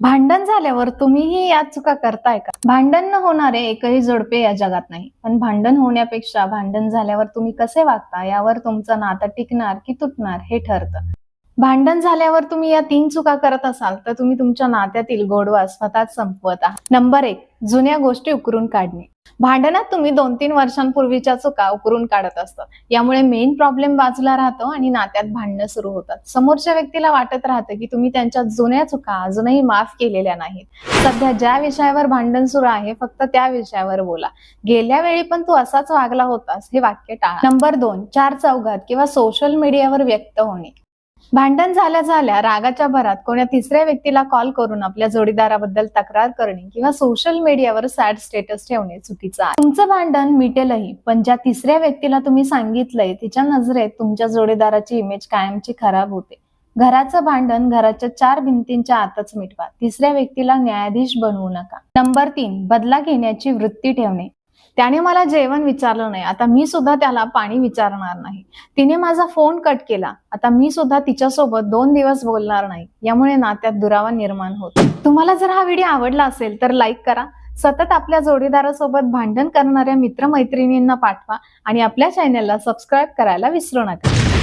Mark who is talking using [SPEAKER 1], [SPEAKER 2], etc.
[SPEAKER 1] भांडण झाल्यावर तुम्हीही या चुका करताय का? भांडण न होणारे एकही जोडपे या जगात नाही. पण भांडण होण्यापेक्षा भांडण झाल्यावर तुम्ही कसे वागता यावर तुमचं नातं टिकणार की तुटणार हे ठरतं. भांडण झाल्यावर तुम्ही या 3 चुका करत असाल तर तुम्ही तुमच्या नात्यातील गोडवा स्वतःच संपवत आहात. नंबर 1, जुन्या गोष्टी उकरून काढणे. भांडणात तुम्ही 2-3 वर्षांपूर्वीच्या चुका उकरून काढत असतात. यामुळे मेन प्रॉब्लेम बाजूला राहतो आणि नात्यात भांडणं सुरू होतात. समोरच्या व्यक्तीला वाटत राहतं की तुम्ही त्यांच्या जुन्या चुका अजूनही माफ केलेल्या नाहीत. सध्या ज्या विषयावर भांडण सुरू आहे फक्त त्या विषयावर बोला. गेल्या वेळी पण तू असाच वागला होतास हे वाक्य टाळा. नंबर 2, चार चौघात किंवा सोशल मीडियावर व्यक्त होणे. भांडण झाल्या रागाच्या भरात कोणा तिसऱ्या व्यक्तीला कॉल करून आपल्या जोडीदाराबद्दल तक्रार करणे किंवा सोशल मीडियावर सॅड स्टेटस ठेवणे चुकीचं आहे. तुमचं भांडण मिटेलही, पण ज्या तिसऱ्या व्यक्तीला तुम्ही सांगितलंय तिच्या नजरेत तुमच्या जोडीदाराची इमेज कायमची खराब होते. घराचं भांडण घराच्या 4 भिंतींच्या आतच मिटवा. तिसऱ्या व्यक्तीला न्यायाधीश बनवू नका. नंबर 3, बदला घेण्याची वृत्ती ठेवणे. त्याने मला जेवण विचारलं नाही, आता मी सुद्धा त्याला पाणी विचारणार नाही. तिने माझा फोन कट केला, आता मी सुद्धा तिच्यासोबत 2 दिवस बोलणार नाही. यामुळे नात्यात दुरावा निर्माण होतो. तुम्हाला जर हा व्हिडिओ आवडला असेल तर लाईक करा. सतत आपल्या जोडीदारासोबत भांडण करणाऱ्या मित्रमैत्रिणींना पाठवा आणि आपल्या चॅनलला सबस्क्राईब करायला विसरू नका.